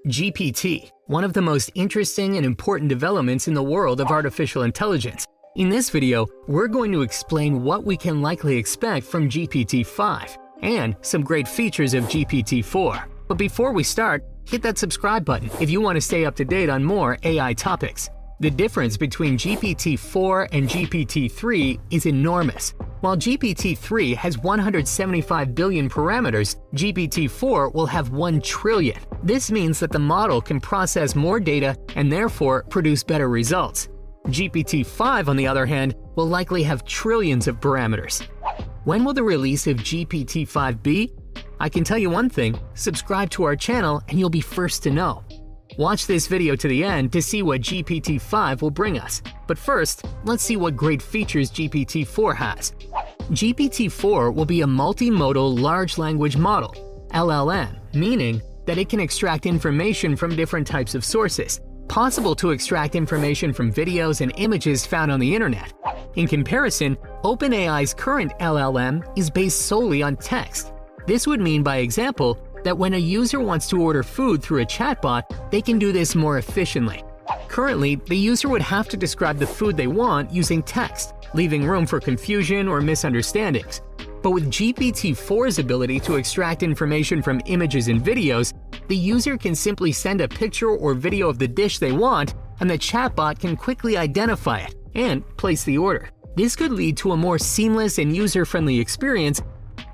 GPT, one of the most interesting and important developments in the world of artificial intelligence. In this video, we're going to explain what we can likely expect from GPT-5 and some great features of GPT-4. But before we start, hit that subscribe button if you want to stay up to date on more AI topics. The difference between GPT-4 and GPT-3 is enormous. While GPT-3 has 175 billion parameters, GPT-4 will have 1 trillion. This means that the model can process more data and therefore produce better results. GPT-5, on the other hand, will likely have trillions of parameters. When will the release of GPT-5 be? I can tell you one thing: subscribe to our channel and you'll be first to know. Watch this video to the end to see what GPT-5 will bring us. But first, let's see what great features GPT-4 has. GPT-4 will be a multimodal large language model, LLM, meaning that it can extract information from different types of sources. Possible to extract information from videos and images found on the internet. In comparison, OpenAI's current LLM is based solely on text. This would mean, by example, that when a user wants to order food through a chatbot, they can do this more efficiently. Currently, the user would have to describe the food they want using text, leaving room for confusion or misunderstandings. But with GPT-4's ability to extract information from images and videos, the user can simply send a picture or video of the dish they want, and the chatbot can quickly identify it and place the order. This could lead to a more seamless and user-friendly experience.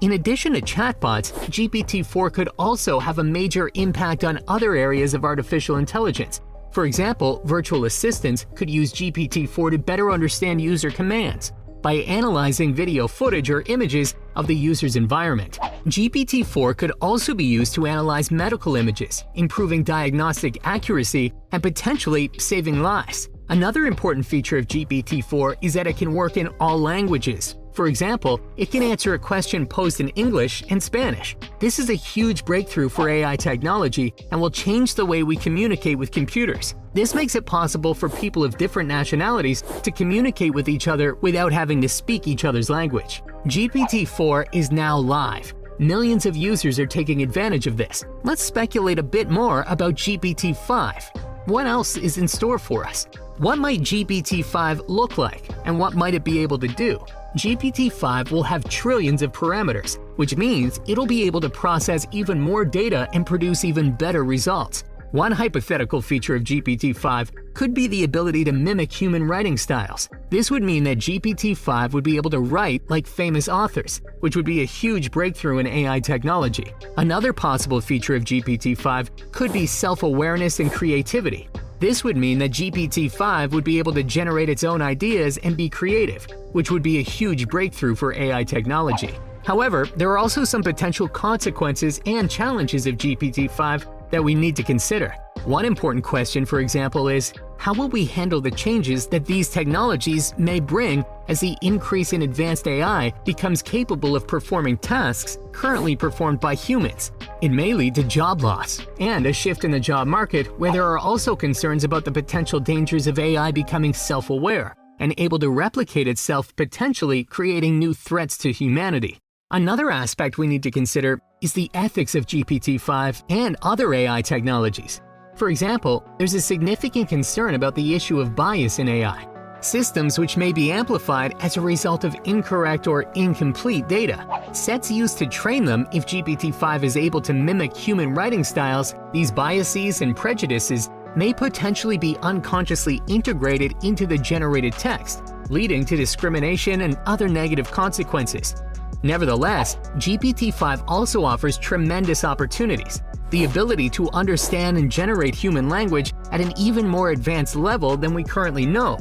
In addition to chatbots, GPT-4 could also have a major impact on other areas of artificial intelligence. For example, virtual assistants could use GPT-4 to better understand user commands by analyzing video footage or images of the user's environment. GPT-4 could also be used to analyze medical images, improving diagnostic accuracy and potentially saving lives. Another important feature of GPT-4 is that it can work in all languages. For example, it can answer a question posed in English and Spanish. This is a huge breakthrough for AI technology and will change the way we communicate with computers. This makes it possible for people of different nationalities to communicate with each other without having to speak each other's language. GPT-4 is now live. Millions of users are taking advantage of this. Let's speculate a bit more about GPT-5. What else is in store for us? What might GPT-5 look like, and what might it be able to do? GPT-5 will have trillions of parameters, which means it'll be able to process even more data and produce even better results. One hypothetical feature of GPT-5 could be the ability to mimic human writing styles. This would mean that GPT-5 would be able to write like famous authors, which would be a huge breakthrough in AI technology. Another possible feature of GPT-5 could be self-awareness and creativity. This would mean that GPT-5 would be able to generate its own ideas and be creative, which would be a huge breakthrough for AI technology. However, there are also some potential consequences and challenges of GPT-5 that we need to consider. One important question, for example, is how will we handle the changes that these technologies may bring as the increase in advanced AI becomes capable of performing tasks currently performed by humans? It may lead to job loss and a shift in the job market, where there are also concerns about the potential dangers of AI becoming self-aware and able to replicate itself, potentially creating new threats to humanity. Another aspect we need to consider is the ethics of GPT-5 and other AI technologies. For example, there's a significant concern about the issue of bias in AI. Systems which may be amplified as a result of incorrect or incomplete data. Sets used to train them, if GPT-5 is able to mimic human writing styles, these biases and prejudices may potentially be unconsciously integrated into the generated text, leading to discrimination and other negative consequences. Nevertheless, GPT-5 also offers tremendous opportunities: the ability to understand and generate human language at an even more advanced level than we currently know.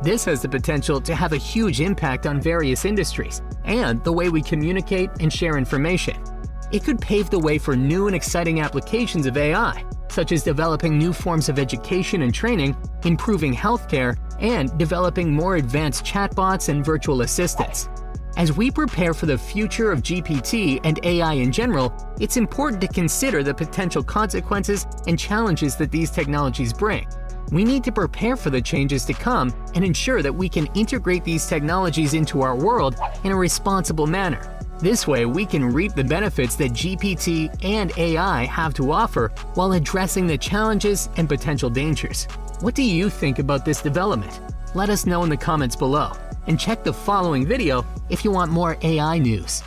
This has the potential to have a huge impact on various industries and the way we communicate and share information. It could pave the way for new and exciting applications of AI, such as developing new forms of education and training, improving healthcare, and developing more advanced chatbots and virtual assistants. As we prepare for the future of GPT and AI in general, it's important to consider the potential consequences and challenges that these technologies bring. We need to prepare for the changes to come and ensure that we can integrate these technologies into our world in a responsible manner. This way, we can reap the benefits that GPT and AI have to offer while addressing the challenges and potential dangers. What do you think about this development? Let us know in the comments below, and check the following video if you want more AI news.